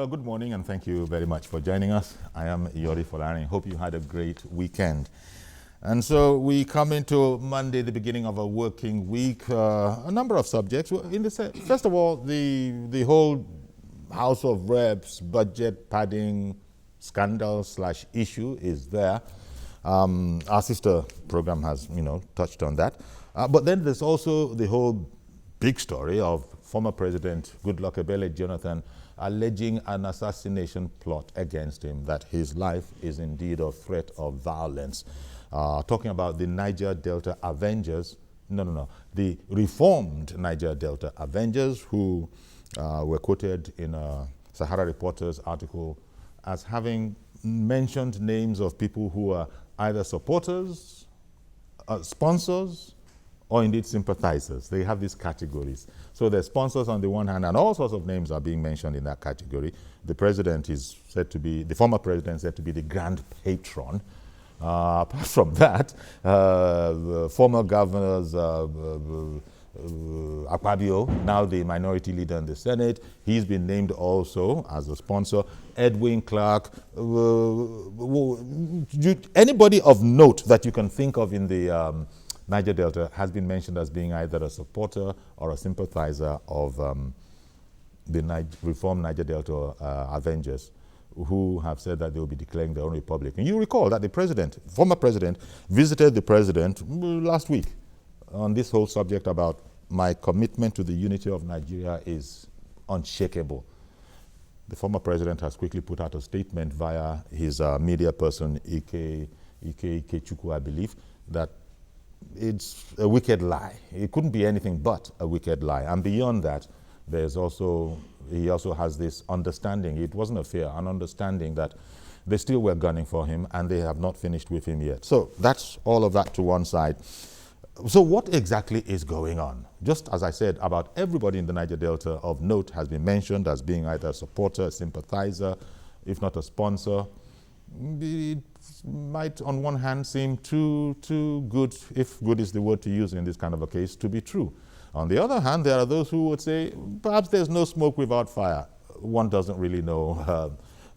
Well, good morning and thank you very much for joining us. I am Yori Folani. Hope you had a great weekend. And so we come into Monday, the beginning of a working week, a number of subjects. First of all, the whole House of Reps budget padding scandal/issue is there. Our sister program has, touched on that. But then there's also the whole big story of former President Goodluck Ebele Jonathan alleging an assassination plot against him, that his life is indeed a threat of violence. Talking about the Niger Delta Avengers, the reformed Niger Delta Avengers who were quoted in a Sahara Reporter's article as having mentioned names of people who are either supporters, sponsors, or indeed sympathizers. They have these categories. So there's sponsors on the one hand, and all sorts of names are being mentioned in that category. The president is said to be, the former president is said to be the grand patron. Apart from that, former governors, Akpabio, now the minority leader in the Senate, he's been named also as a sponsor. Edwin Clark, anybody of note that you can think of in the Niger Delta has been mentioned as being either a supporter or a sympathizer of the reformed Niger Delta Avengers, who have said that they will be declaring their own republic. And you recall that the former president, visited the president last week on this whole subject about my commitment to the unity of Nigeria is unshakable. The former president has quickly put out a statement via his media person, Ike Ikechukwu, I believe, that it's a wicked lie. It couldn't be anything but a wicked lie. And beyond that, he also has this understanding. It wasn't a fear, an understanding that they still were gunning for him and they have not finished with him yet. So that's all of that to one side. So what exactly is going on? Just as I said, about everybody in the Niger Delta of note has been mentioned as being either a supporter, a sympathizer, if not a sponsor. It might on one hand seem too good, if good is the word to use in this kind of a case, to be true. On the other hand, there are those who would say, perhaps there's no smoke without fire. One doesn't really know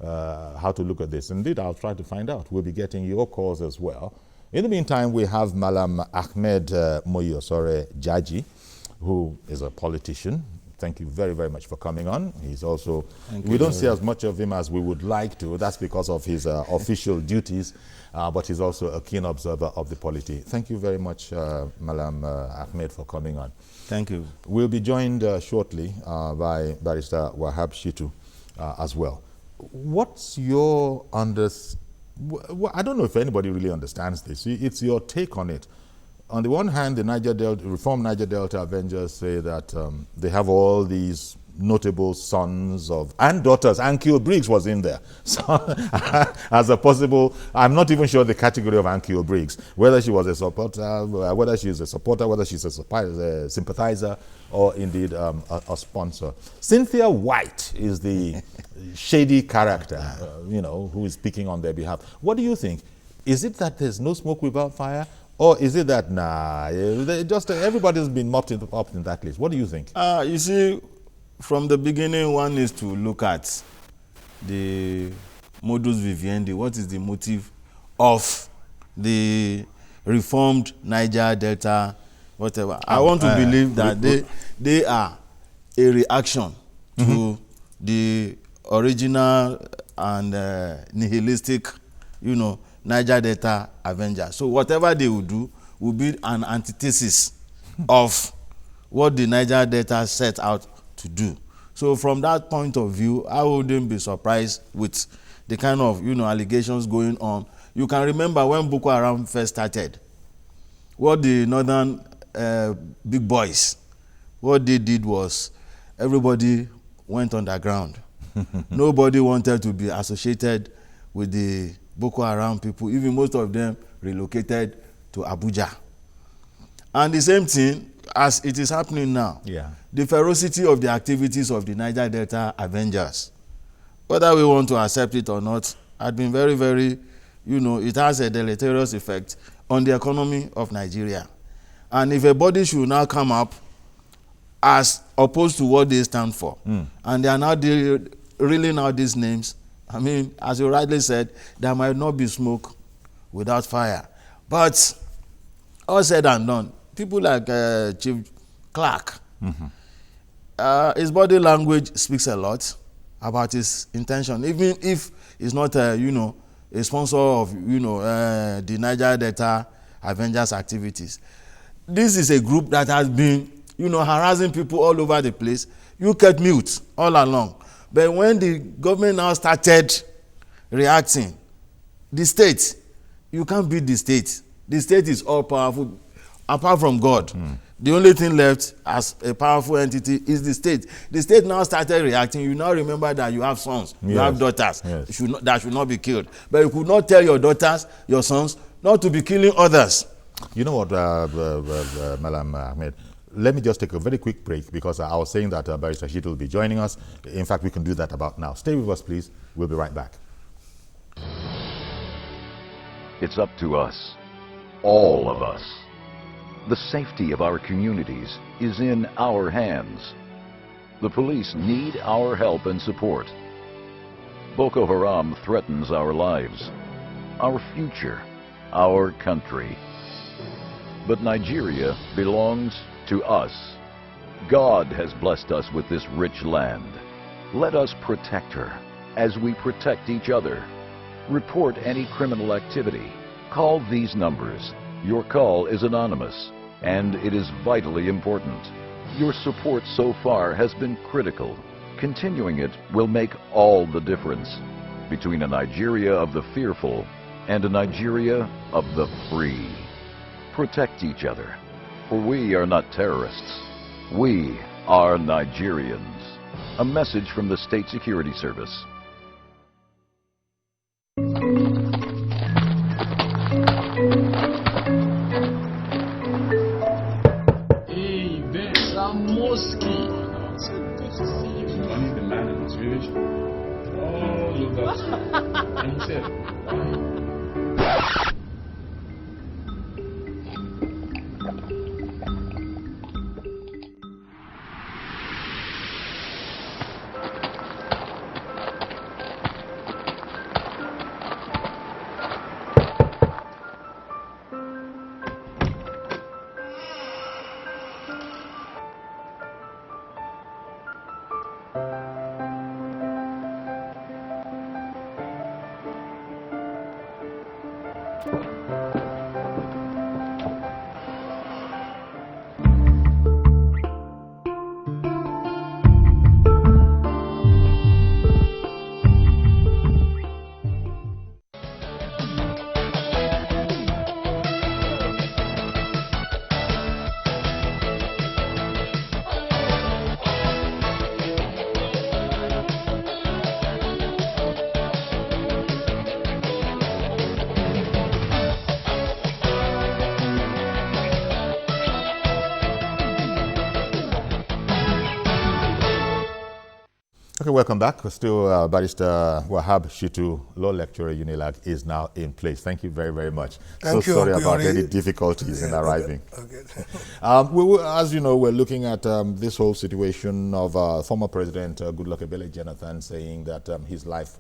how to look at this. Indeed, I'll try to find out. We'll be getting your calls as well. In the meantime, we have Malam Ahmed Moyosore Jaji, who is a politician. Thank you very, very much for coming on. He's also, we don't see as much of him as we would like to. That's because of his official duties, but he's also a keen observer of the polity. Thank you very much, Malam Ahmed, for coming on. Thank you. We'll be joined shortly by Barrister Wahab Shitu as well. What's your I don't know if anybody really understands this. It's your take on it. On the one hand, the reformed Niger Delta Avengers say that they have all these notable sons and daughters. Ankyo Briggs was in there. So, as a possible, I'm not even sure the category of Ankyo Briggs, whether she was a supporter, whether she's a sympathizer, or indeed a sponsor. Cynthia White is the shady character, who is speaking on their behalf. What do you think? Is it that there's no smoke without fire? Or is it that, everybody's been mopped up in that list? What do you think? You see, from the beginning, one needs to look at the modus vivendi. What is the motive of the reformed Niger Delta, whatever? I want to believe that they are a reaction to the original and nihilistic, Niger Delta Avengers. So whatever they will do will be an antithesis of what the Niger Delta set out to do. So from that point of view, I wouldn't be surprised with the kind of allegations going on. You can remember when Boko Haram first started, what the northern big boys, what they did was everybody went underground. Nobody wanted to be associated with the Boko Haram people. Even most of them relocated to Abuja. And the same thing as it is happening now. Yeah. The ferocity of the activities of the Niger Delta Avengers, whether we want to accept it or not, had been very, very, it has a deleterious effect on the economy of Nigeria. And if a body should now come up as opposed to what they stand for, and they are now reeling out these names, I mean, as you rightly said, there might not be smoke without fire. But all said and done, people like Chief Clark, his body language speaks a lot about his intention, even if he's not, you know, a sponsor of, you know, the Niger Delta Avengers activities. This is a group that has been, you know, harassing people all over the place. You kept mute all along. But when the government now started reacting, the state, you can't beat the state. The state is all powerful, apart from God. The only thing left as a powerful entity is the state. The state now started reacting. You now remember that you have sons, you have daughters that should not be killed. But you could not tell your daughters, your sons, not to be killing others. You know what, Malam Ahmed, let me just take a very quick break because I was saying that Barrister Shit will be joining us. In fact, we can do that about now. Stay with us, please. We'll be right back. It's up to us, all of us. The safety of our communities is in our hands. The police need our help and support. Boko Haram threatens our lives, our future, our country. But Nigeria belongs to us. God has blessed us with this rich land. Let us protect her as we protect each other. Report any criminal activity. Call these numbers. Your call is anonymous, and it is vitally important. Your support so far has been critical. Continuing it will make all the difference between a Nigeria of the fearful and a Nigeria of the free. Protect each other, for we are not terrorists. We are Nigerians. A message from the State Security Service. Money the man in his village. Oh, look at and he said, why? Okay, welcome back. Still, Barrister Wahab Shitu, law lecturer, UNILAG, is now in place. Thank you very, very much. Thank you, sorry about Uncle any difficulties in arriving. Okay. As you know, we're looking at this whole situation of former President Goodluck Ebele Jonathan saying that his life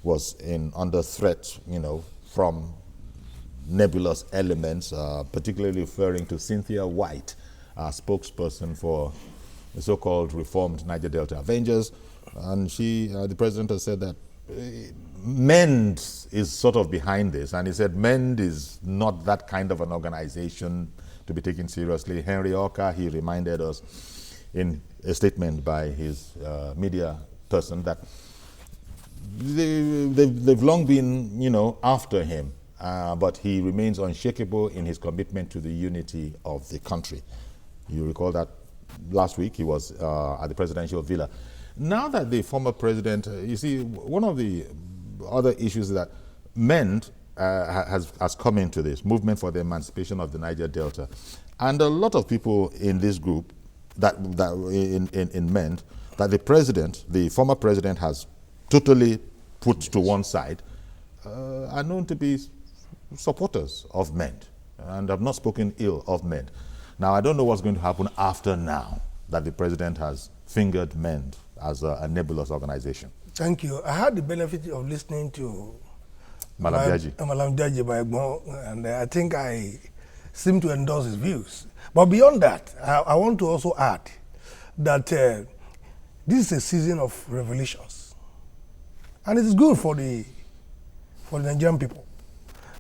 was under threat, you know, from nebulous elements, particularly referring to Cynthia White, spokesperson for the so-called reformed Niger Delta Avengers. And she, the president has said that MEND is sort of behind this. And he said MEND is not that kind of an organization to be taken seriously. Henry Oka, he reminded us in a statement by his media person that they've long been, you know, after him. But he remains unshakable in his commitment to the unity of the country. You recall that last week he was at the presidential villa. Now that the former president, you see, one of the other issues is that MEND has come into this movement for the emancipation of the Niger Delta, and a lot of people in this group that in MEND that the former president has totally put to one side are known to be supporters of MEND and have not spoken ill of MEND. Now I don't know what's going to happen after now that the president has fingered MEND as a nebulous organization. Thank you. I had the benefit of listening to Malam Jaji. Malam Jaji by Egbon, and I think I seem to endorse his views. But beyond that, I want to also add that this is a season of revelations, and it is good for the Nigerian people.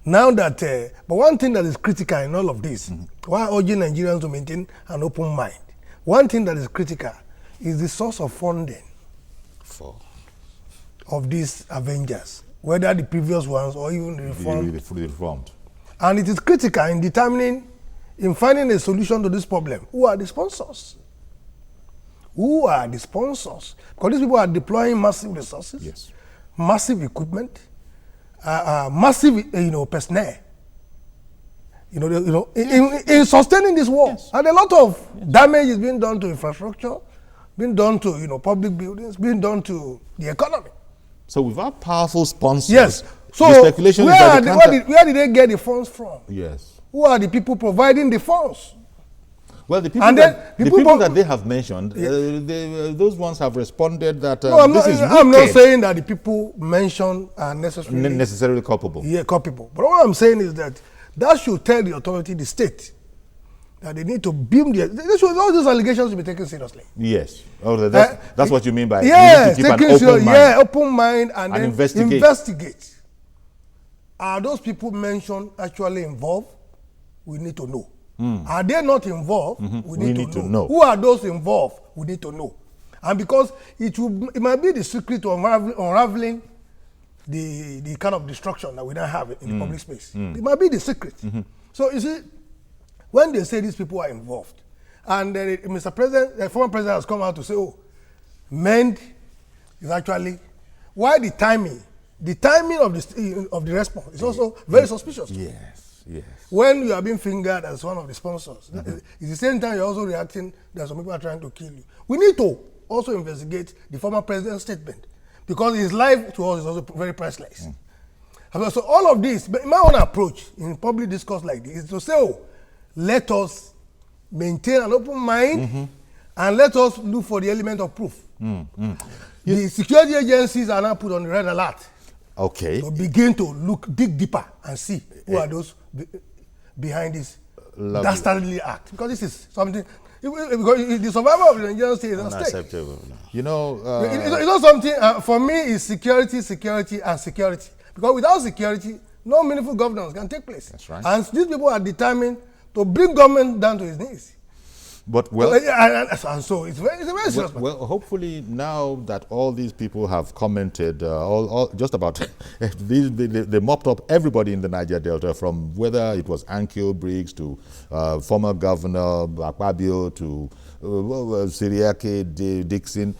Now that, but one thing that is critical in all of this, while urging Nigerians to maintain an open mind, one thing that is critical is the source of funding of these Avengers, whether the previous ones or even the reformed. And it is critical in determining, in finding a solution to this problem. Who are the sponsors? Who are the sponsors? Because these people are deploying massive resources, yes, massive equipment, massive, personnel. In sustaining this war, yes. And a lot of damage is being done to infrastructure, being done to public buildings, being done to the economy. So without powerful sponsors, yes. So the speculation is that where did they get the funds from? Yes. Who are the people providing the funds? Well, the people, that they have mentioned, those ones have responded that this is wicked. I'm not saying that the people mentioned are necessarily culpable. Yeah, culpable. But what I'm saying is that should tell the authority, the state, that they need to beam all those allegations to be taken seriously. Yes. Oh, that's what you mean by yes, you need to keep an open mind. Yeah, open mind and then investigate. Are those people mentioned actually involved? We need to know. Are they not involved? We need to know. Who are those involved? We need to know. And because it might be the secret to unraveling the kind of destruction that we now have in the public space. It might be the secret. So you see, when they say these people are involved, and Mr. President, the former president has come out to say, MEND is actually, why the timing of the response is also very suspicious. Yes, yes. When you are being fingered as one of the sponsors, it's the same time you're also reacting that some people are trying to kill you. We need to also investigate the former president's statement, because his life to us is also very priceless. So all of this, but my own approach in public discourse like this is to say, let us maintain an open mind and let us look for the element of proof. The security agencies are now put on the red alert. Okay. To begin to dig deeper and see who are those behind this dastardly act. Because this is something, because the survival of the Nigerian state is at stake. You know, it's not something, for me, it's security, and security. Because without security, no meaningful governance can take place. That's right. And these people are determined to bring government down to its knees. But and so it's very serious. Well, hopefully now that all these people have commented, all just about they mopped up everybody in the Niger Delta, from whether it was Ankyo Briggs to former Governor Akpabio to Siriake Dixon,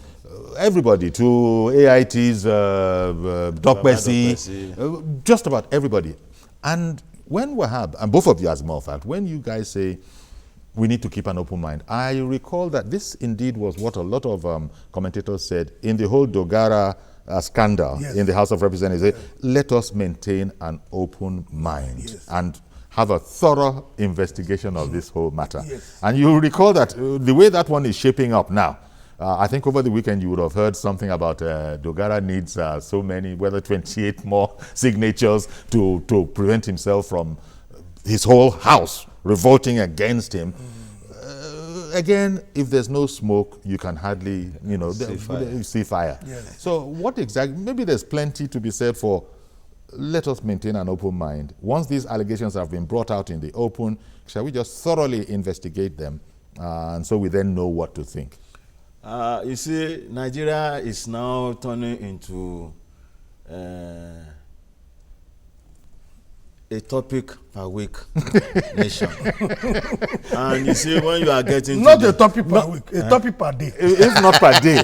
everybody, to AIT's Dokbesi, just about everybody. And when Wahab, and both of you as a matter of fact, when you guys say we need to keep an open mind, I recall that this indeed was what a lot of commentators said in the whole Dogara scandal in the House of Representatives. Let us maintain an open mind and have a thorough investigation of this whole matter. And you recall that the way that one is shaping up now, I think over the weekend you would have heard something about Dogara needs so many, whether 28 more signatures to prevent himself from his whole house revolting against him. Again, if there's no smoke, you can hardly, see fire. So what exactly, maybe there's plenty to be said for, let us maintain an open mind. Once these allegations have been brought out in the open, shall we just thoroughly investigate them, and so we then know what to think? You see, Nigeria is now turning into a topic per week nation. And you see, when you are getting not a topic per week, a topic per day. If not per day.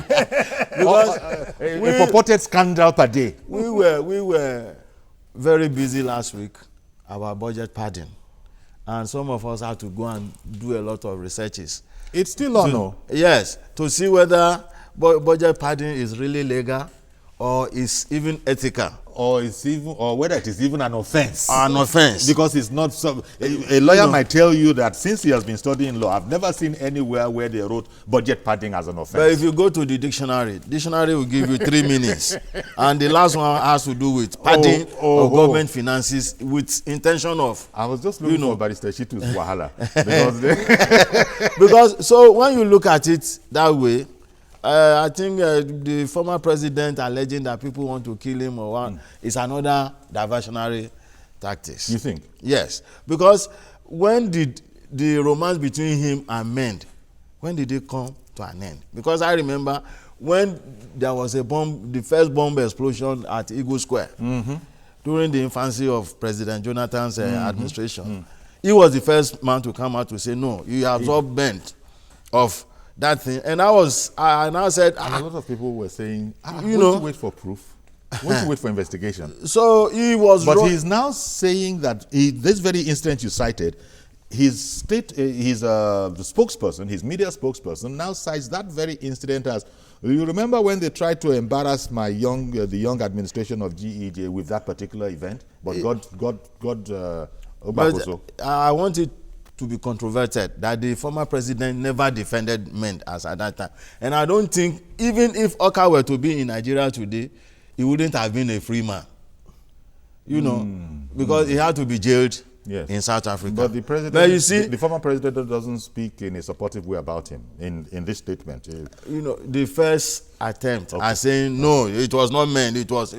Because a purported scandal per day. We were very busy last week, our budget padding. And some of us had to go and do a lot of researches. It's still on, no? Yes, to see whether budget padding is really legal, or is even ethical. Or whether it is even an offense. An offense. Because it's not some. A lawyer might tell you that since he has been studying law, I've never seen anywhere where they wrote budget padding as an offense. But if you go to the dictionary will give you 3 meanings. And the last one has to do with padding of government finances with intention of. I was just looking for Barrister Shitu's wahala. Because so when you look at it that way, I think the former president alleging that people want to kill him or one is another diversionary tactics. You think? Yes, because when did the romance between him and Mend, when did it come to an end? Because I remember when there was the first bomb explosion at Eagle Square during the infancy of President Jonathan's administration. He was the first man to come out to say, no, you absorb Mend of that thing. And I now said, and a lot of people were saying, won't you wait for proof? Won't you wait for investigation? So he was. But he's now saying that this very incident you cited, the spokesperson, his media spokesperson, now cites that very incident as. You remember when they tried to embarrass the young administration of GEJ with that particular event? But but I want it to be controverted that the former president never defended men as at that time. And I don't think, even if Oka were to be in Nigeria today, he wouldn't have been a free man. Because he had to be jailed in South Africa. But the president, but you see, the former president doesn't speak in a supportive way about him in this statement. The first attempt at saying, no, it was not men, it was...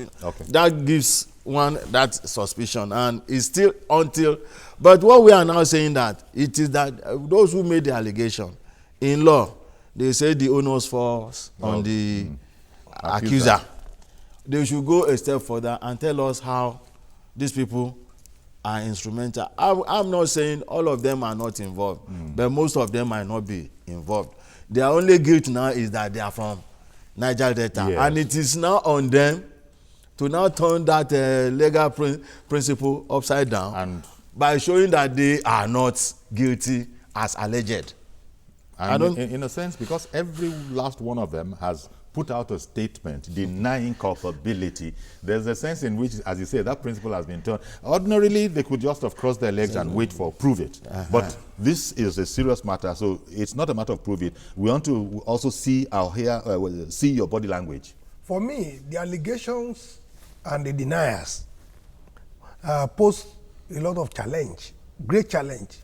That gives one that suspicion, and it's still until... But what we are now saying that it is that those who made the allegation in law, they say the onus falls on the accuser. They should go a step further and tell us how these people are instrumental. I'm not saying all of them are not involved, but most of them might not be involved. Their only guilt now is that they are from Niger Delta, and it is now on them to now turn that legal principle upside down and by showing that they are not guilty as alleged. And in a sense, because every last one of them has put out a statement denying culpability, there's a sense in which, as you say, that principle has been turned. Ordinarily, they could just have crossed their legs and wait for prove it. But this is a serious matter, so it's not a matter of prove it. We want to also see see your body language. For me, the allegations and the deniers pose a lot of challenge, great challenge,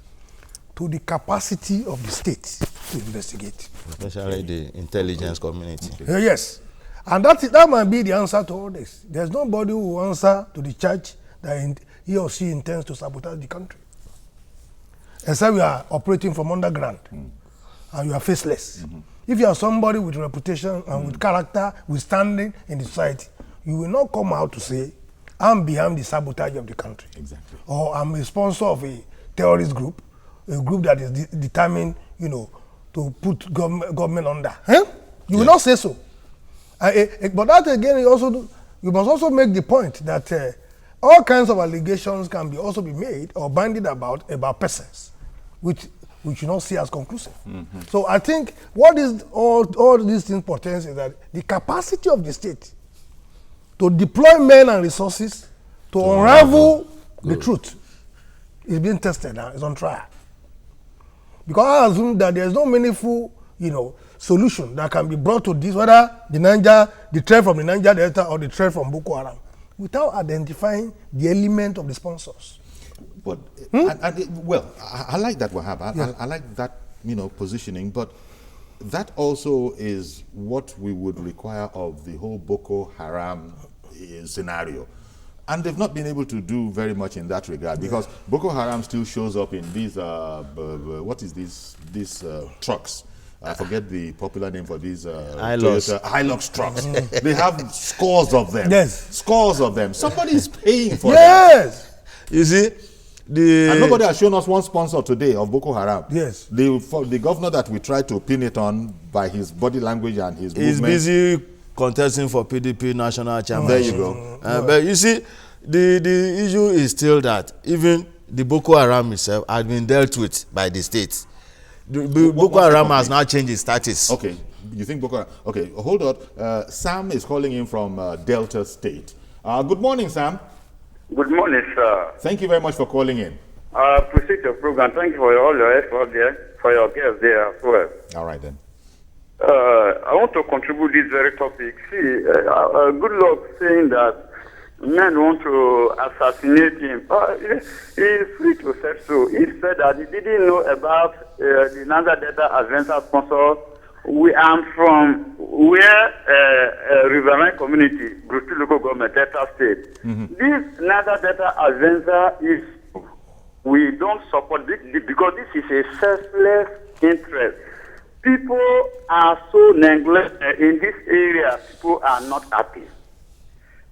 to the capacity of the state to investigate. Especially the intelligence community. Yes. And that might be the answer to all this. There's nobody who will answer to the charge that he or she intends to sabotage the country. Except we are operating from underground and you are faceless. If you are somebody with reputation and with character, with standing in the society, you will not come out to say, I'm behind the sabotage of the country. Exactly. Or I'm a sponsor of a terrorist group, a group that is determined, to put government under. You will not say so. But that again, you must also make the point that all kinds of allegations can also be made or bandied about persons, which we should not see as conclusive. So I think what is all these things portends is that the capacity of the state to deploy men and resources to unravel the truth is being tested now, it's on trial. Because I assume that there is no meaningful, solution that can be brought to this, whether the threat from the Niger Delta or the threat from Boko Haram, without identifying the element of the sponsors. But I like that, Wahab. Yes. I like that, positioning. But that also is what we would require of the whole Boko Haram scenario. And they've not been able to do very much in that regard, because Boko Haram still shows up in these, these trucks. I forget the popular name for these Hilux trucks. They have scores of them. Yes. Scores of them. Somebody is paying for them. Yes. You see, and nobody has shown us one sponsor today of Boko Haram. Yes. The governor that we tried to pin it on by his body language and his movement. He's busy contesting for PDP national chairmanship. There you go. But you see, the issue is still that even the Boko Haram itself has been dealt with by the state. Boko Haram has now changed its status. Okay. You think Boko Haram? Okay, hold on. Sam is calling in from Delta State. Good morning, Sam. Good morning, sir. Thank you very much for calling in. I appreciate your program. Thank you for all your effort there, for your guests there as well. All right, then. I want to contribute this very topic. See, good luck saying that men want to assassinate him. He's free to say so. He said that he didn't know about the Niger Delta Adventure sponsor. I'm from where Riverine Community, Brusty Local Government, Delta State. This Niger Delta Adventure is, we don't support this because this is a selfless interest. People are so neglected in this area. People are not happy.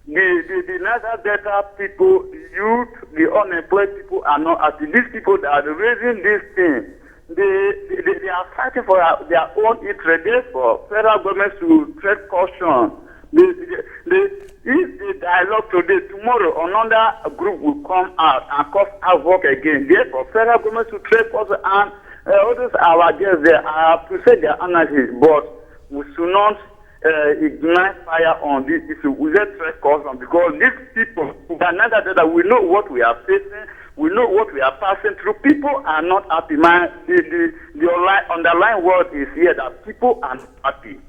The Niger Delta people, youth, the unemployed people are not happy. These people that are raising this thing, they are fighting for their own interest. Therefore, federal government should tread caution. If the dialogue today, tomorrow another group will come out and cause havoc again. Therefore, federal government should tread caution and all those our guests there, I appreciate their analysis, but we should not ignite fire on this issue. We just tread caution because these people, that we know what we are facing, we know what we are passing through. People are not happy. The underlying word is here that people are not happy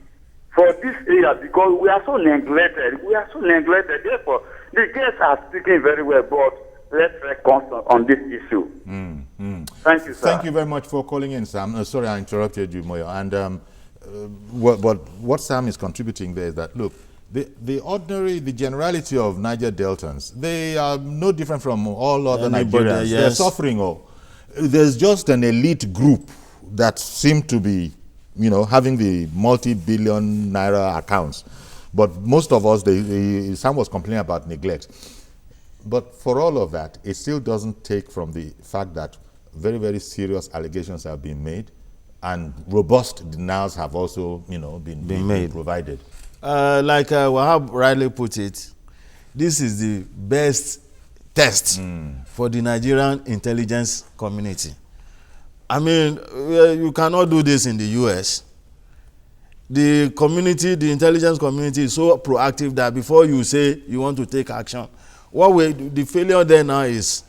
for this area because we are so neglected. Therefore, the guests are speaking very well, but let's tread caution on this issue. Thank you, sir. Thank you very much for calling in, Sam. Sorry I interrupted you, Moyo. And what Sam is contributing there is that, look, the generality of Niger Deltans, they are no different from all other Nigerians. Yes. They're suffering. There's just an elite group that seem to be, having the multi-billion naira accounts. But most of us, Sam was complaining about neglect. But for all of that, it still doesn't take from the fact that very, very serious allegations have been made and robust denials have also, been made. Provided. Like Wahab rightly put it, this is the best test for the Nigerian intelligence community. I mean, you cannot do this in the US. The intelligence community is so proactive that before you say you want to take action, the failure there now is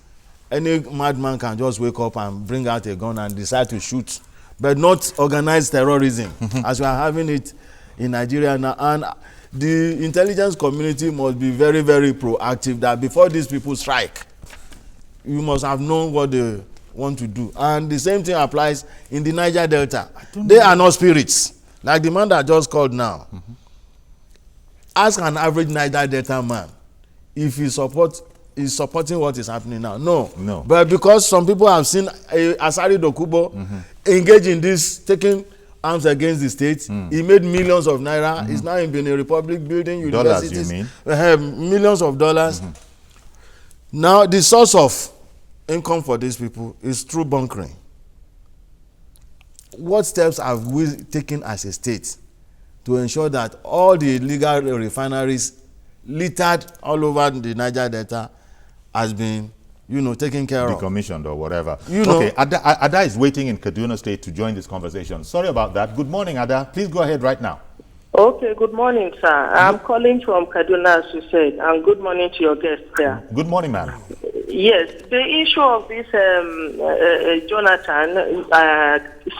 any madman can just wake up and bring out a gun and decide to shoot, but not organized terrorism as we are having it in Nigeria now. And the intelligence community must be very, very proactive that before these people strike, you must have known what they want to do. And the same thing applies in the Niger Delta. They are not spirits. Like the man that just called now. Ask an average Niger Delta man if he supporting what is happening now. No. But because some people have seen Asari Dokubo engage in this, taking arms against the state, he made millions of naira. He's now in Benin Republic building universities. Dollars, you mean? Millions of dollars. Now, the source of income for these people is through bunkering. What steps have we taken as a state to ensure that all the illegal refineries littered all over the Niger Delta has been, taken care of? Decommissioned or whatever. Okay, Ada is waiting in Kaduna State to join this conversation. Sorry about that. Good morning, Ada. Please go ahead right now. Okay, good morning, sir. I'm calling from Kaduna, as you said, and good morning to your guests there. Good morning, ma'am. Yes, the issue of this Jonathan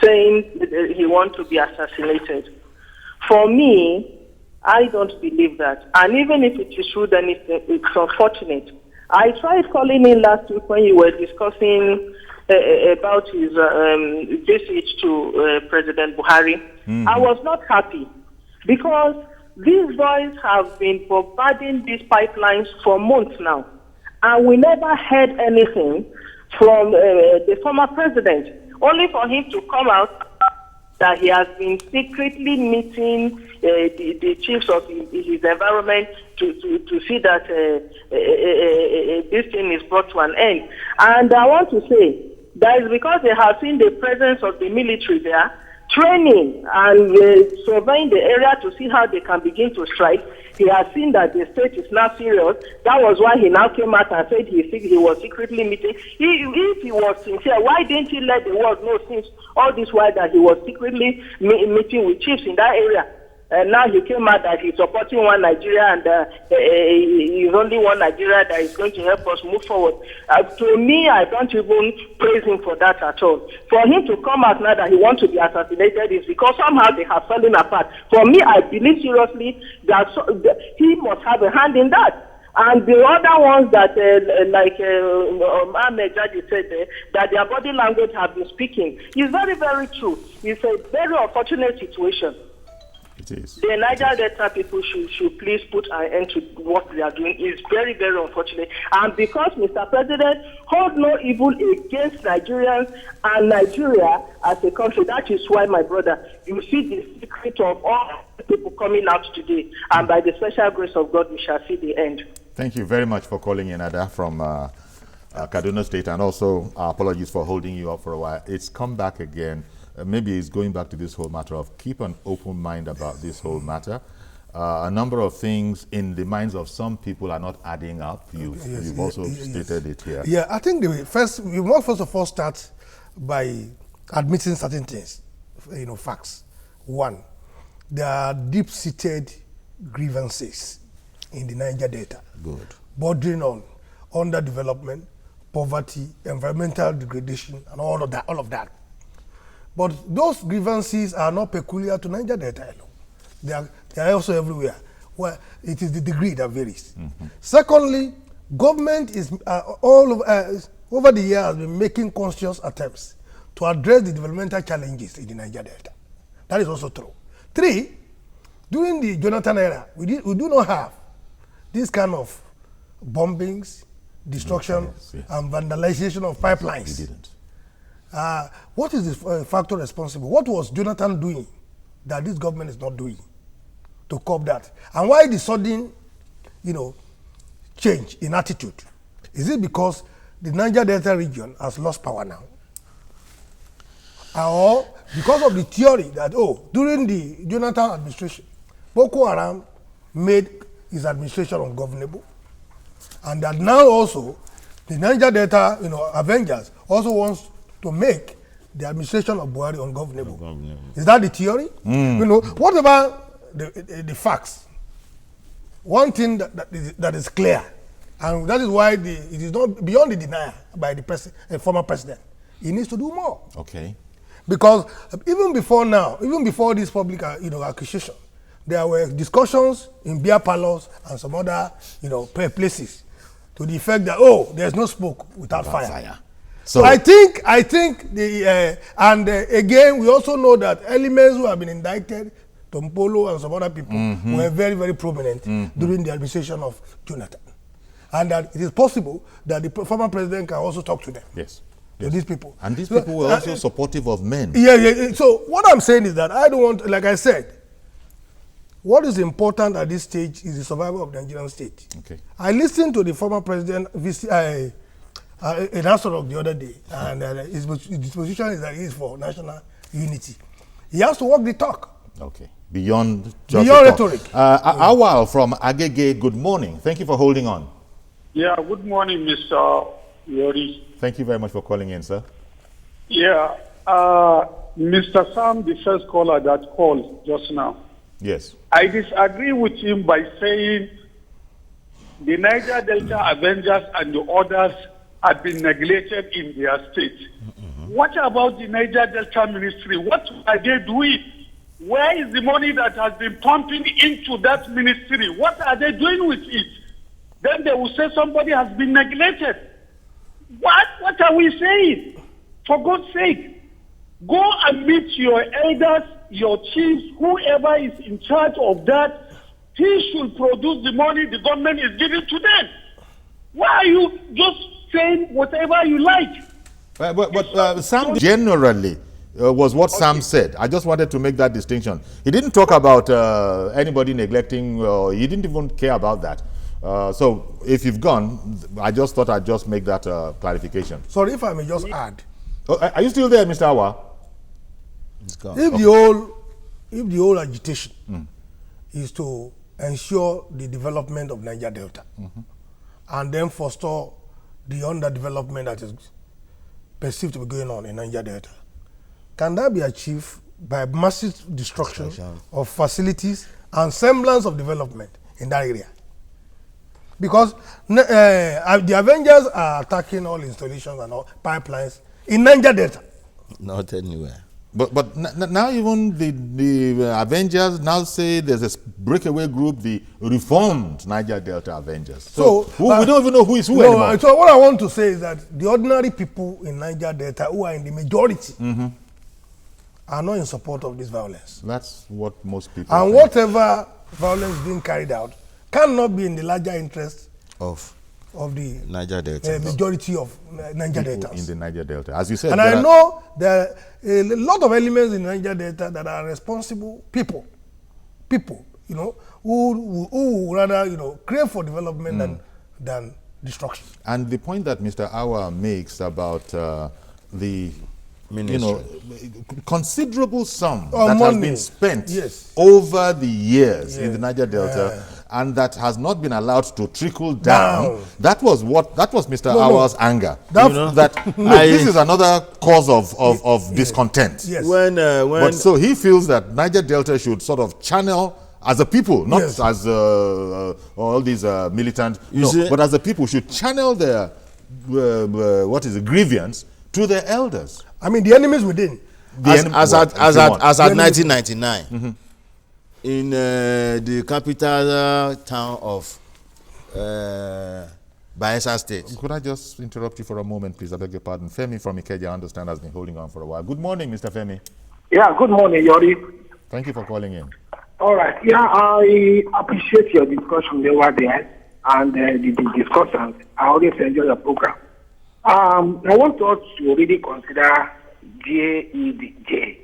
saying he wants to be assassinated. For me, I don't believe that. And even if it is true, then it's unfortunate. I tried calling in last week when you were discussing about his visit to President Buhari. I was not happy because these boys have been bombarding these pipelines for months now. And we never heard anything from the former president, only for him to come out that he has been secretly meeting the chiefs of his environment to see that this thing is brought to an end. And I want to say that is because they have seen the presence of the military there, training and surveying the area to see how they can begin to strike. he has seen that the state is not serious. That was why he now came out and said he was secretly meeting. If he was sincere, why didn't he let the world know since all this while that he was secretly meeting with chiefs in that area? And now he came out that he's supporting one Nigeria, and he's only one Nigeria that is going to help us move forward. To me, I don't even praise him for that at all. For him to come out now that he wants to be assassinated is because somehow they have fallen apart. For me, I believe seriously that he must have a hand in that. And the other ones that, like Ahmed Jadi said, that their body language have been speaking, is very, very true. It's a very unfortunate situation. It is. The Niger Delta people should please put an end to what they are doing. It's very, very unfortunate. And because, Mr. President, hold no evil against Nigerians and Nigeria as a country, that is why, my brother, you see the secret of all people coming out today. And by the special grace of God, we shall see the end. Thank you very much for calling in, Ada, from Kaduna State. And also, apologies for holding you up for a while. It's come back again. Maybe it's going back to this whole matter of keep an open mind about this whole matter. A number of things in the minds of some people are not adding up. You've also stated it here. Yeah, I think we must first of all start by admitting certain things, facts. One, there are deep-seated grievances in the Niger Delta. Good. Bordering on underdevelopment, poverty, environmental degradation, and all of that. But those grievances are not peculiar to Niger Delta alone. They are also everywhere, where it is the degree that varies. Mm-hmm. Secondly, government is over the years has been making conscious attempts to address the developmental challenges in the Niger Delta. That is also true. Three, during the Jonathan era, we do not have this kind of bombings, destruction, and vandalization of pipelines. We didn't. What is the factor responsible? What was Jonathan doing that this government is not doing to curb that? And why the sudden, change in attitude? Is it because the Niger Delta region has lost power now? Or because of the theory that, during the Jonathan administration, Boko Haram made his administration ungovernable, and that now also the Niger Delta, Avengers also wants to make the administration of Buhari ungovernable. Is that the theory? What about the facts? One thing that is clear, and that is why it is not beyond the denial by the former president. He needs to do more. Okay. Because even before this public accusation, there were discussions in beer parlors and some other places to the effect that there's no smoke without fire. So I think again we also know that elements who have been indicted, Tompolo and some other people, were very, very prominent during the administration of Jonathan, and that it is possible that the former president can also talk to them. Yes. To these people. And these people were also supportive of men. Yeah. So what I'm saying is that I don't want, like I said, what is important at this stage is the survival of the Nigerian state. Okay. I listened to the former president in Asoro the other day, and his position is that he is for national unity. He has to walk the talk. Okay. Beyond just rhetoric. Awal from Agege, good morning. Thank you for holding on. Yeah, good morning, Mr. Yori. Thank you very much for calling in, sir. Yeah, Mr. Sam, the first caller that called just now. Yes. I disagree with him by saying the Niger Delta Avengers and the others have been neglected in their state. What about the Niger Delta Ministry? What are they doing? Where is the money that has been pumping into that ministry? What are they doing with it? Then they will say somebody has been neglected. What are we saying? For God's sake, go and meet your elders, your chiefs, whoever is in charge of that. He should produce the money the government is giving to them. Why are you just saying whatever you like? But Sam generally was what Sam said. I just wanted to make that distinction. He didn't talk about anybody neglecting, he didn't even care about that. So if you've gone, I just thought I'd just make that clarification. Sorry, if I may just add. Are you still there, Mr. Awa? If the whole agitation is to ensure the development of Niger Delta, and then forestall the underdevelopment that is perceived to be going on in Niger Delta. Can that be achieved by massive destruction of facilities and semblance of development in that area? Because the Avengers are attacking all installations and all pipelines in Niger Delta. Not anywhere. But now even the Avengers now say there's a breakaway group, the reformed Niger Delta Avengers. So we don't even know who is who anymore. So what I want to say is that the ordinary people in Niger Delta who are in the majority are not in support of this violence. That's what most people And think. whatever violence being carried out cannot be in the larger interest of the Niger Delta. majority of Niger People Deltas. in the Niger Delta. As you said, And I know there are a lot of elements in Niger Delta that are responsible people, you know, who rather, you know, crave for development than destruction. And the point that Mr. Awa makes about the considerable sum that has been spent over the years in the Niger Delta, and that has not been allowed to trickle down. That was Mr. Awa's anger. This is another cause of discontent. Yes. But so he feels that Niger Delta should sort of channel, as a people, not as all these militant, but as a people should channel their grievance to their elders. I mean, the enemies within. As at 1999, in the capital town of Bayelsa State. Could I just interrupt you for a moment, please? I beg your pardon. Femi from Ikeja, I understand, has been holding on for a while. Good morning, Mr. Femi. Yeah, good morning, Yori. Thank you for calling in. All right. Yeah, I appreciate your discussion over there and the discussions. I always enjoy your program. I want us to really consider GEJ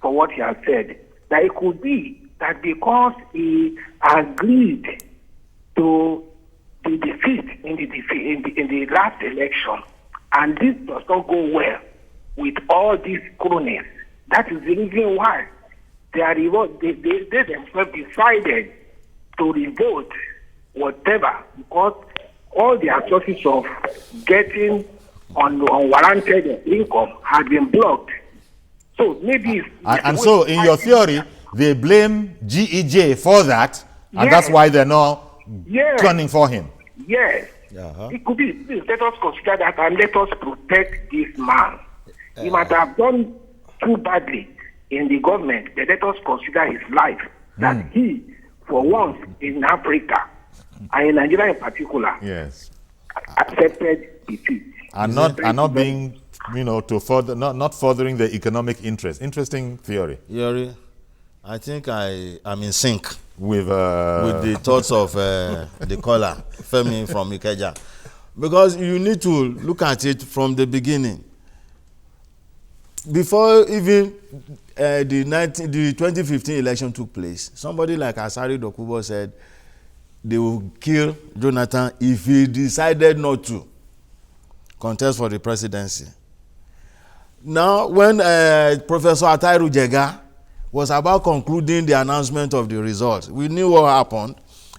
for what he has said. That it could be that because he agreed to the defeat in the last election, and this does not go well with all these cronies, that is the reason why they themselves decided to revolt whatever, because all their sources of getting unwarranted income had been blocked. So maybe so in your theory, they blame GEJ for that, and that's why they're now turning for him. Yes. It could be. Please let us consider that and let us protect this man. He might have done too badly in the government, but let us consider his life. That he, for once in Africa, and in Nigeria in particular, accepted defeat. And not being, to further, not furthering the economic interest. Interesting theory. Yuri, I think I am in sync with the thoughts of the caller, Femi from Ikeja. Because you need to look at it from the beginning. Before even the 2015 election took place, somebody like Asari Dokubo said they will kill Jonathan if he decided not to contest for the presidency. Now, when Professor Atairu Jega was about concluding the announcement of the results, we knew what happened.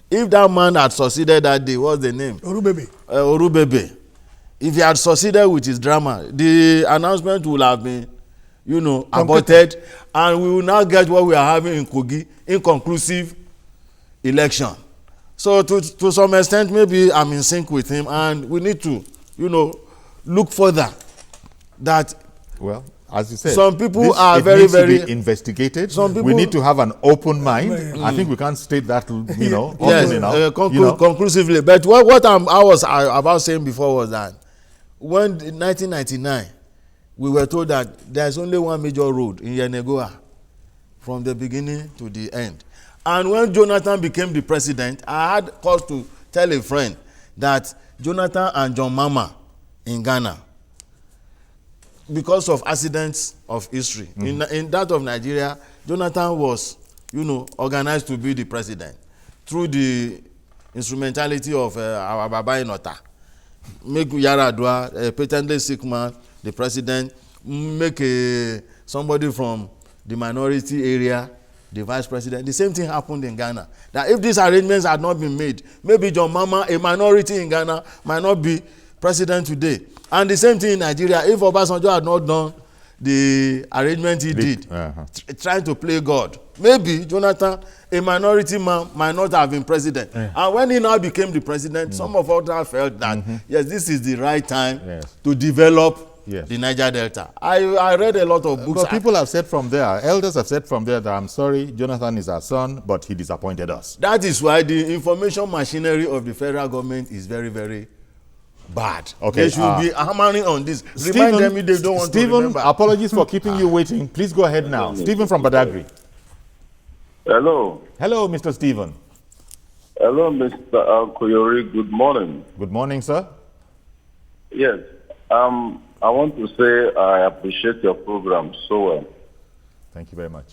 If that man had succeeded that day, what's the name? Orubebe. Orubebe. If he had succeeded with his drama, the announcement would have been, aborted, and we will now get what we are having in Kogi, inconclusive election. So to some extent, maybe I'm in sync with him, and we need to, look further. That, well, as you said, some people are very, very to be investigated. We need to have an open mind. I think we can't state that, conclusively. But what I was about saying before was that when in 1999 we were told that there's only one major road in Yenegoa from the beginning to the end. And when Jonathan became the president, I had cause to tell a friend that Jonathan and John Mahama in Ghana, because of accidents of history, in that of Nigeria, Jonathan was, organized to be the president through the instrumentality of our Baba Inota. Make Yaradua, a patently sick man, the president, make somebody from the minority area the vice president. The same thing happened in Ghana. That if these arrangements had not been made, maybe John Mahama, a minority in Ghana, might not be president today. And the same thing in Nigeria. If Obasanjo had not done the arrangement he did, trying to play God, maybe Jonathan, a minority man, might not have been president. And when he now became the president, some of us felt that, yes, this is the right time to develop the Niger Delta. I read a lot of books. But people have said from there, elders have said from there that, I'm sorry, Jonathan is our son, but he disappointed us. That is why the information machinery of the federal government is very, very bad. Okay, they should be hammering on this. Remind them if they don't want to remember. Apologies for keeping you waiting. Please go ahead now. Stephen from Badagry. Hello. Hello, Mr. Stephen. Hello, Mr. Koyori. Good morning. Good morning, sir. Yes. I want to say I appreciate your program so well. Thank you very much.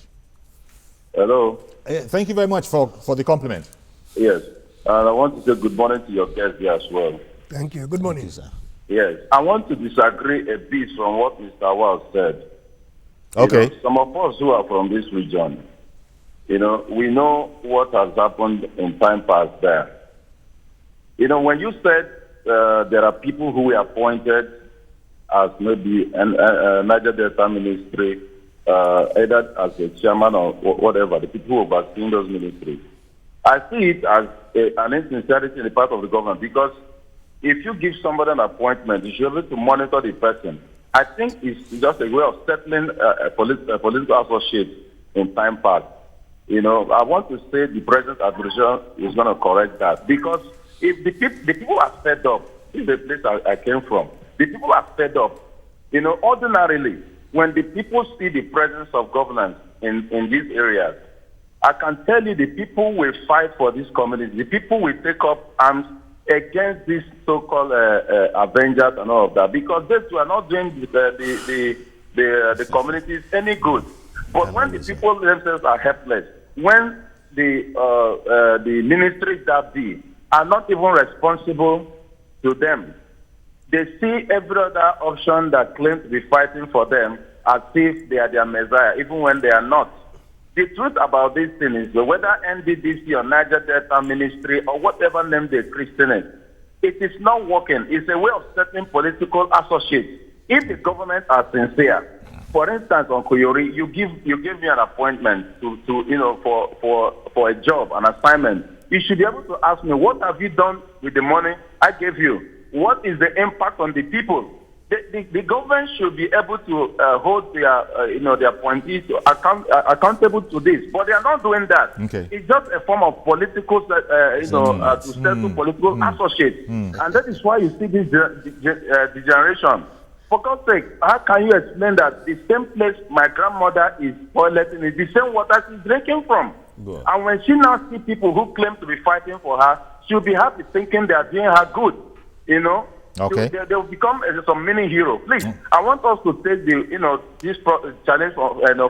Hello. Thank you very much for the compliment. Yes. And I want to say good morning to your guests here as well. Thank you. Good morning, sir. Yes. I want to disagree a bit from what Mr. Wall said. Okay. You know, some of us who are from this region, we know what has happened in time past there. When you said there are people who were appointed as maybe Niger Delta Ministry, either as a chairman or whatever, the people who overseeing those ministries, I see it as an insincerity on the part of the government, because if you give somebody an appointment, you should be able to monitor the person. I think it's just a way of settling a political associate in time past. I want to say the present administration is going to correct that, because if the people are fed up, this is the place I came from. The people are fed up. Ordinarily, when the people see the presence of governance in these areas, I can tell you the people will fight for this community. The people will take up arms against these so-called Avengers and all of that, because they are not doing the communities any good. But when the people themselves are helpless, when the ministries that be are not even responsible to them, they see every other option that claims to be fighting for them as if they are their messiah, even when they are not. The truth about this thing is that whether NDDC or Niger Delta Ministry or whatever name they christen it is not working. It's a way of settling political associates. If the government are sincere, for instance, on Koyori, you give me an appointment for a job, an assignment. You should be able to ask me, what have you done with the money I gave you? What is the impact on the people? The government should be able to hold their appointees accountable to this, but they are not doing that. Okay. It's just a form of political, to settle political associates, and that is why you see this degeneration. For God's sake, how can you explain that the same place my grandmother is toileting is the same water she's drinking from? Good. And when she now see people who claim to be fighting for her, she'll be happy thinking they are doing her good. Okay. They will become some mini hero. Please, I want us to take this challenge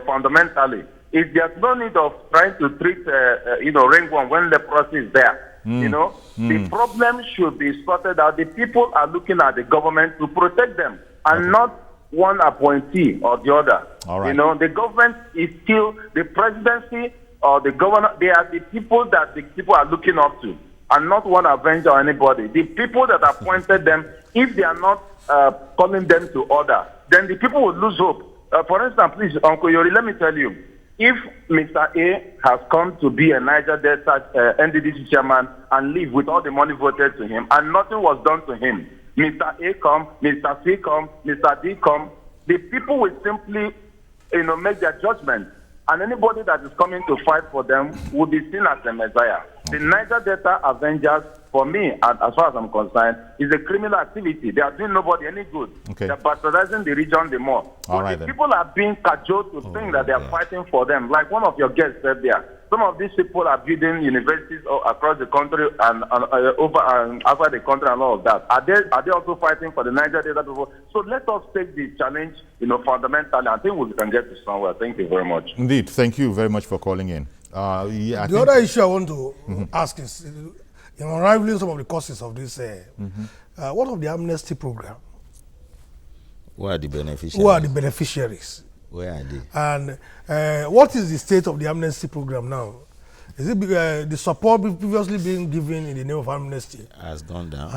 fundamentally. If there's no need of trying to treat ringworm when leprosy is there, the problem should be sorted out. The people are looking at the government to protect them, and not one appointee or the other. All right. The government is still the presidency or the governor. They are the people that the people are looking up to, and not one avenger or anybody. The people that appointed them, if they are not calling them to order, then the people will lose hope. For instance, please, Uncle Yori, let me tell you, if Mr. A has come to be a Niger Delta NDDC chairman and leave with all the money voted to him, and nothing was done to him, Mr. A come, Mr. C come, Mr. D come, the people will simply, make their judgment. And anybody that is coming to fight for them will be seen as a messiah. The Niger Delta Avengers, for me, as far as I'm concerned, is a criminal activity. They are doing nobody any good. Okay. They're bastardizing the region the more. All But right, the then. people are being cajoled to think that they are fighting for them. Like one of your guests said there, some of these people are building universities across the country and over and outside the country and all of that. Are they also fighting for the Niger Delta people? So let us take the challenge, fundamentally. I think we can get to somewhere. Thank you very much. Indeed. Thank you very much for calling in. The other issue I want to ask is, in unraveling some of the causes of this, what of the amnesty program? Who are the beneficiaries? Who are the beneficiaries? Where are they? And what is the state of the amnesty program now? Is it the support previously being given in the name of amnesty Has gone down.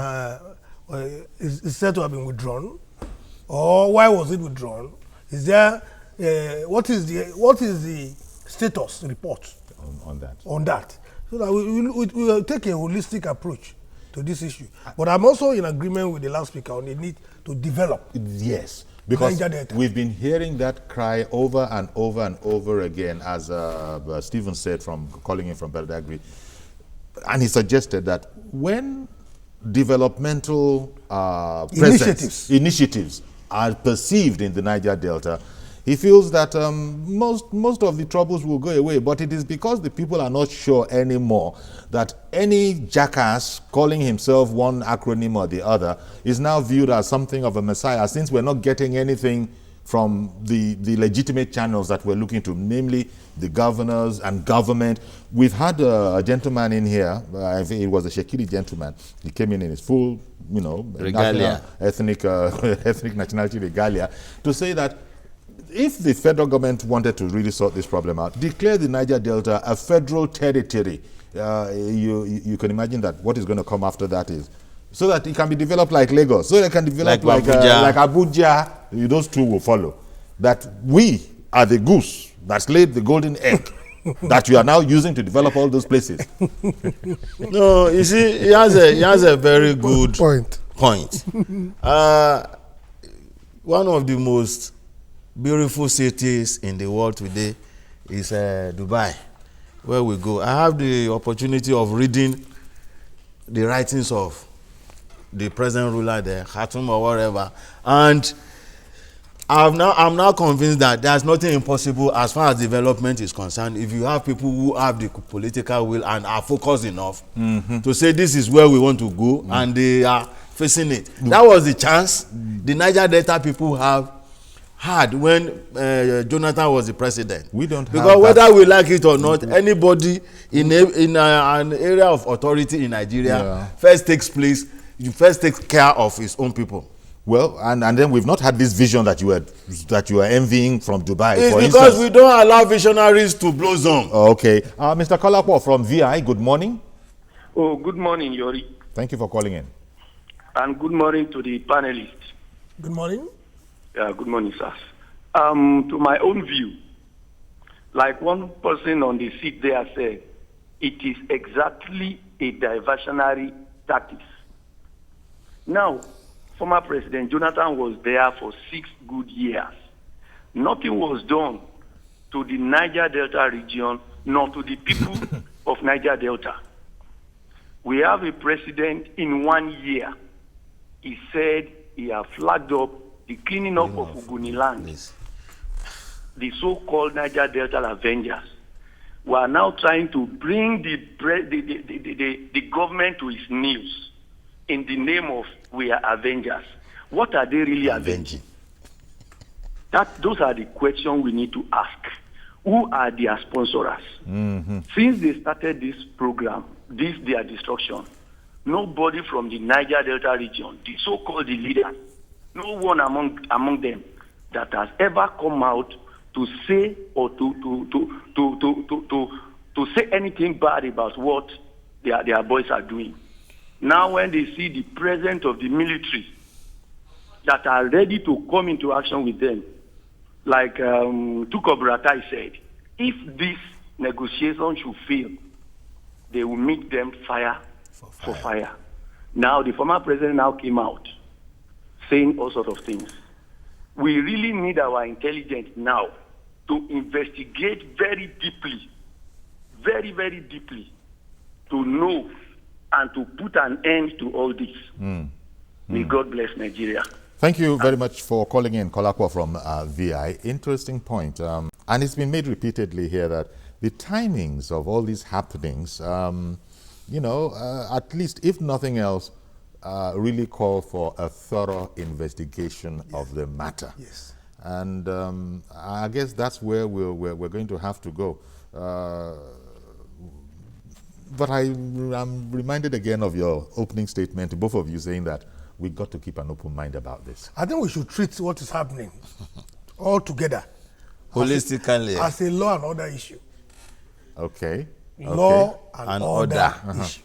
is said to have been withdrawn, or why was it withdrawn? Is there what is the status report on that? On that, so that we will take a holistic approach to this issue. But I'm also in agreement with the last speaker on the need to develop. Yes. Because we've been hearing that cry over and over and over again, as Stephen said, from calling in from Badagry. And he suggested that when developmental initiatives are perceived in the Niger Delta, he feels that most of the troubles will go away. But it is because the people are not sure anymore that any jackass calling himself one acronym or the other is now viewed as something of a messiah, since we're not getting anything from the legitimate channels that we're looking to, namely the governors and government. We've had a gentleman in here, I think it was a Shekiri gentleman. He came in his full, regalia, ethnic nationality regalia, to say that if the federal government wanted to really sort this problem out, declare the Niger Delta a federal territory. You can imagine that what is going to come after that is, so that it can be developed like Lagos, so it can develop like Abuja. Those two will follow. That we are the goose that's laid the golden egg that you are now using to develop all those places. No, you see, he has a very good point. One of the most beautiful cities in the world today is Dubai, where we go. I have the opportunity of reading the writings of the present ruler there, Khatum or whatever, and I'm now convinced that there's nothing impossible as far as development is concerned if you have people who have the political will and are focused enough to say this is where we want to go, and they are facing it. That was the chance the Niger Delta people had when Jonathan was the president. We don't, because whether we like it or not, anybody in an area of authority in Nigeria first takes care of his own people. Well, and then we've not had this vision that you were envying from Dubai. It's because we don't allow visionaries to blossom. Okay, Mr. Kolapo from VI. Good morning. Oh, good morning, Yori. Thank you for calling in. And good morning to the panelists. Good morning. Yeah, good morning, sir. To my own view, like one person on the seat there said, it is exactly a diversionary tactic. Now, former President Jonathan was there for 6 good years. Nothing was done to the Niger Delta region, nor to the people of Niger Delta. We have a president in 1 year. He said he has flagged up the cleaning up of Uguni land, the so-called Niger Delta Avengers. We are now trying to bring the government to its knees in the name of we are Avengers. What are they really avenging? Those are the questions we need to ask. Who are their sponsors? Since they started this program, their destruction, nobody from the Niger Delta region, the so-called leaders, no one among them that has ever come out to say or to say anything bad about what their boys are doing. Now when they see the presence of the military that are ready to come into action with them, like Tuko Buratai said, if this negotiation should fail, they will meet them fire for fire. Now the former president now came out saying all sorts of things. We really need our intelligence now to investigate very deeply, very, very deeply, to know and to put an end to all this. May God bless Nigeria. Thank you very much for calling in, Kolakwa from VI. Interesting point. And it's been made repeatedly here that the timings of all these happenings, at least if nothing else, really call for a thorough investigation of the matter. Yes. And I guess that's where we're going to have to go. But I'm reminded again of your opening statement, both of you saying that we've got to keep an open mind about this. I think we should treat what is happening all together holistically as a law and order issue. Okay. Law and order issue.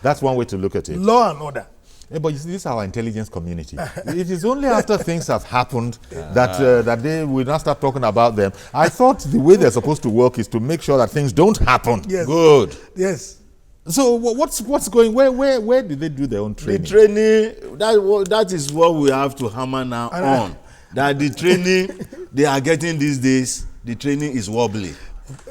That's one way to look at it. Law and order. Yeah, but you see, this is our intelligence community. It is only after things have happened that they will not start talking about them. I thought the way they're supposed to work is to make sure that things don't happen. Yes. Good. Yes. So what's going? Where did they do their own training? The training, that is what we have to hammer now on. That the training they are getting these days, the training is wobbly,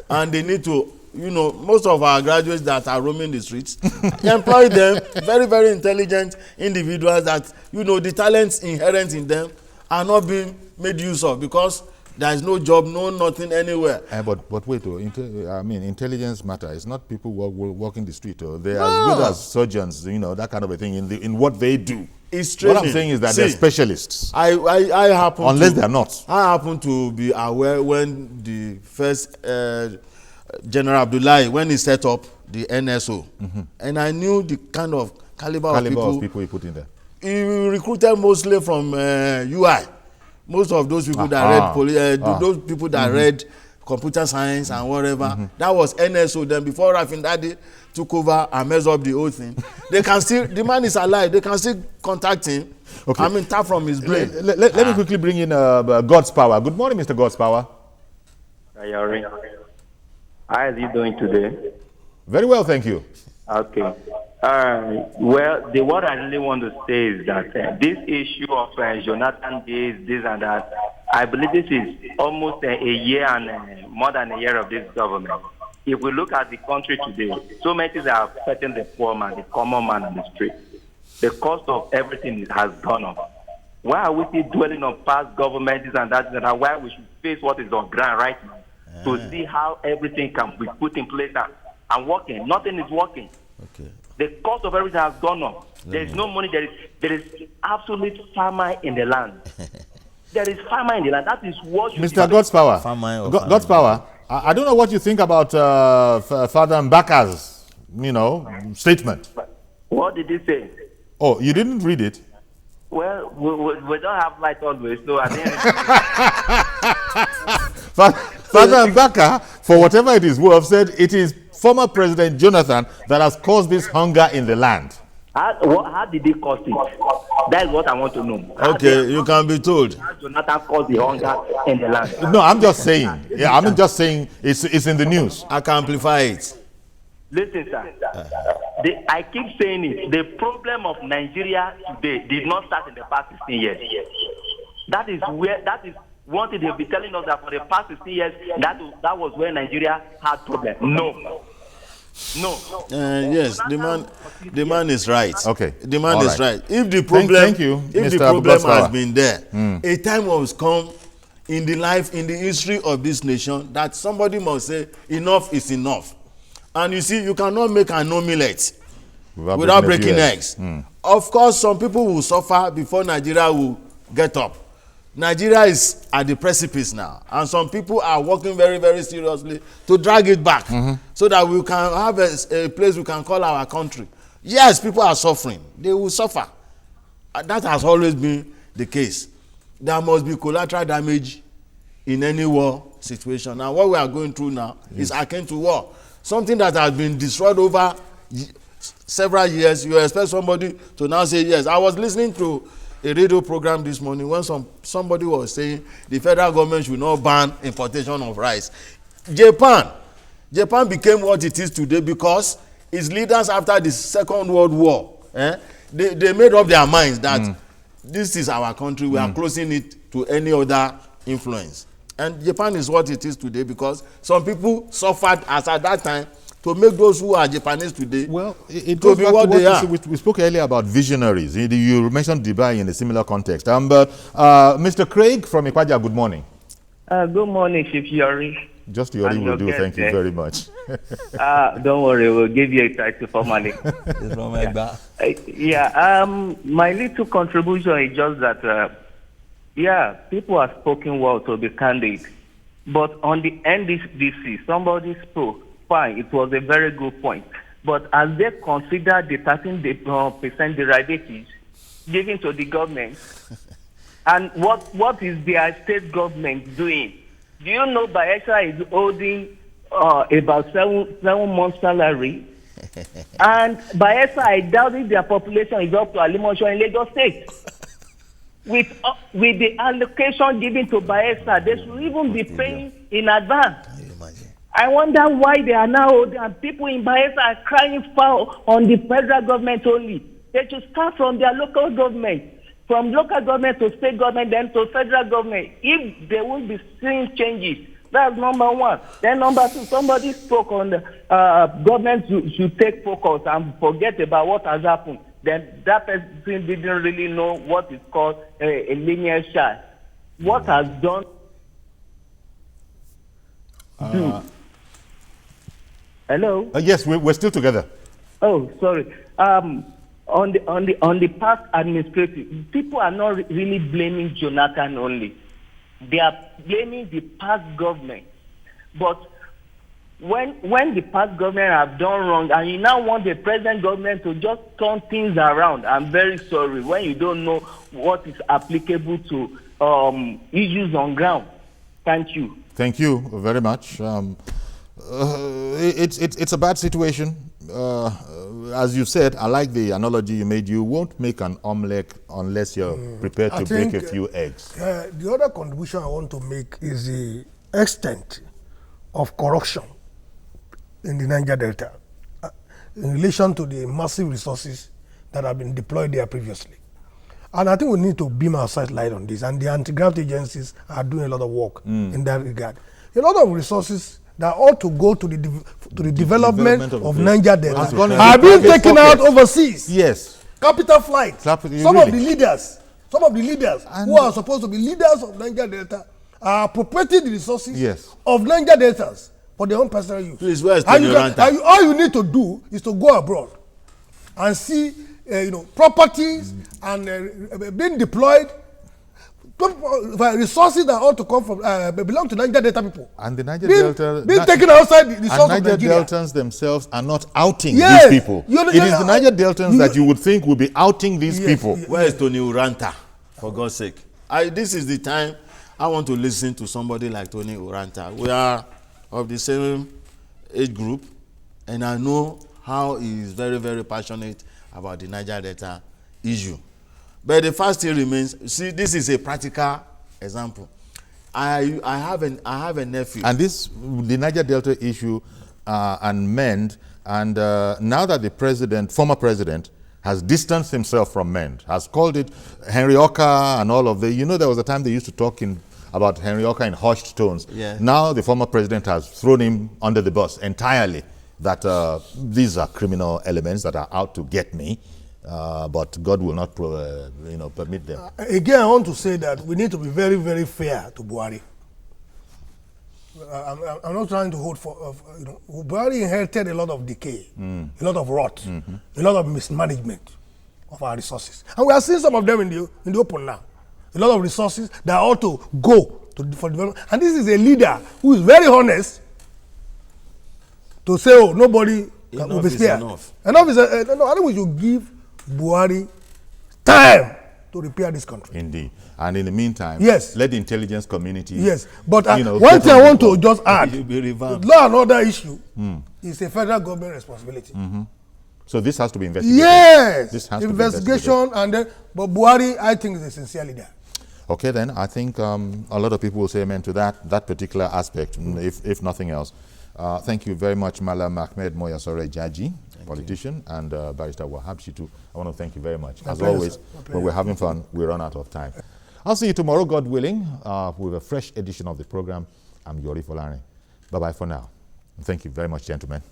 and they need to. You know, most of our graduates that are roaming the streets, employ them, very, very intelligent individuals that, you know, the talents inherent in them are not being made use of because there is no job, no nothing anywhere. But wait, intelligence matter. It's not people walking the street. They're as good as surgeons, you know, that kind of a thing in what they do. It's training. What I'm saying is that they're specialists. I happen unless they're not. I happen to be aware when the first General Abdullahi, when he set up the NSO, and I knew the kind of caliber of people he put in there. He recruited mostly from UI. Most of those people that read those people that read computer science and whatever. That was NSO. Then before Rafindadi took over and messed up the whole thing, they can still, the man is alive. They can still contact him. Okay. I mean, tap from his brain. Let me quickly bring in God's Power. Good morning, Mr. God's Power. How is he doing today? Very well, thank you. Okay. Well, what I really want to say is that this issue of Jonathan this and that, I believe this is almost a year and more than a year of this government. If we look at the country today, so many things are affecting the poor man, the common man on the street. The cost of everything has gone up. Why are we still dwelling on past government, this and that, why we should face what is on ground right now? To see how everything can be put in place and working. Nothing is working. Okay. The cost of everything has gone up. There is no money. There is absolute famine in the land. There is famine in the land. That is what you Mr. God's Power. God's Power. I don't know what you think about Father Mbaka's, statement. What did he say? Oh, you didn't read it? Well, we don't have light always, so I didn't. Father Mbaka, for whatever it is worth, said it is former President Jonathan that has caused this hunger in the land. How did he cause it? That is what I want to know. Okay, you can be told. How Jonathan caused the hunger in the land? No, I'm just saying. Yeah, I'm just saying it's in the news. I can amplify it. Listen, sir. I keep saying it. The problem of Nigeria today did not start in the past 16 years. That is one thing they'll be telling us, that for the past 16 years, that was where Nigeria had problems. No. Yes, the man is right. Okay. The man is right. If the problem, thank you, if Mr. the problem has Bugospawa. been there, a time has come in the history of this nation that somebody must say enough is enough. And you see, you cannot make an omelette without breaking eggs. Of course, some people will suffer before Nigeria will get up. Nigeria is at the precipice now, and some people are working very, very seriously to drag it back so that we can have a place we can call our country. Yes, people are suffering. They will suffer. That has always been the case. There must be collateral damage in any war situation. And what we are going through now is akin to war. Something that has been destroyed over several years. You expect somebody to now say, yes. I was listening to a radio program this morning when somebody was saying the federal government should not ban importation of rice. Japan became what it is today because its leaders after the Second World War, they made up their minds that this is our country, we are closing it to any other influence. And Japan is what it is today because some people suffered as at that time to make those who are Japanese today it goes back to what they are. We spoke earlier about visionaries. You mentioned Dubai in a similar context. But Mr. Craig from Ikwaja, good morning. Good morning, Chief Yori. Just Yori will do. Thank you very much. Don't worry, we'll give you a title formally. My little contribution is just that, people are spoken well, to be candid. But on the NDC, somebody spoke. Fine, it was a very good point. But as they consider the 13% derivatives given to the government, and what is their state government doing? Do you know Bayelsa is holding about seven months' salary? And Bayelsa, I doubt if their population is up to Alimosho in Lagos State. With the allocation given to Bayelsa, they should even be paying in advance. I wonder why they are now holding, and people in Bayelsa are crying foul on the federal government only. They should start from their local government, from local government to state government, then to federal government. If they will be seeing changes, that's number one. Then number two, somebody spoke on the government should take focus and forget about what has happened. Then that person didn't really know what is called a linear chart. What has done? Hello. Yes, we're still together. Oh, sorry. On the past administrative, people are not really blaming Jonathan only. They are blaming the past government. But when the past government have done wrong and you now want the present government to just turn things around, I'm very sorry, when you don't know what is applicable to issues on ground. Thank you. Thank you very much. It's a bad situation. As you said, I like the analogy you made. You won't make an omelette unless you're prepared to break a few eggs. The other contribution I want to make is the extent of corruption in the Niger Delta in relation to the massive resources that have been deployed there previously. And I think we need to beam our sight light on this, and the anti-graft agencies are doing a lot of work in that regard. A lot of resources that ought to go to the development of Niger Delta are being taken out overseas. Yes. Capital flight. Some of the leaders who are supposed to be leaders of Niger Delta are appropriating the resources of Niger Deltas for their own personal use. Please, where is the all you need to do is to go abroad and see properties and being deployed, resources that ought to come from belong to Niger Delta people. And the Niger Delta being taken outside the source of Niger Nigeria. Deltans themselves are not outing these people. It is the Niger Deltans that you would think would be outing these people. Where is Tony Uranta, for God's sake? This is the time I want to listen to somebody like Tony Uranta. We are of the same age group, and I know how he is very, very passionate about the Niger Delta issue. But the fact still remains, see, this is a practical example. I have a nephew. And the Niger Delta issue and MEND, and now that the former president, has distanced himself from MEND, has called it Henry Oka and all of the, there was a time they used to talk about Henry Oka in hushed tones. Yeah. Now the former president has thrown him under the bus entirely, that these are criminal elements that are out to get me. But God will not permit them. Again, I want to say that we need to be very, very fair to Buhari. I'm not trying to hold for, Buhari inherited a lot of decay, a lot of rot, a lot of mismanagement of our resources. And we are seeing some of them in the open now. A lot of resources that ought to go for development. And this is a leader who is very honest to say, nobody will be spared. Enough is enough. I think we should give Buhari time to repair this country. Indeed. And in the meantime, let the intelligence community. Yes. But one thing I want to just add, law and order issue is a federal government responsibility. So this has to be investigated. Yes. This has investigation, and then, but Buhari, I think, is a sincere leader. Okay, then I think a lot of people will say amen to that particular aspect, if nothing else. Thank you very much, Malam Ahmed Moyasore Jaji, politician, and Barrister Wahab Shitu. I want to thank you very much. As always, when we're having fun, we run out of time. I'll see you tomorrow, God willing, with a fresh edition of the program. I'm Yori Folani. Bye-bye for now. Thank you very much, gentlemen.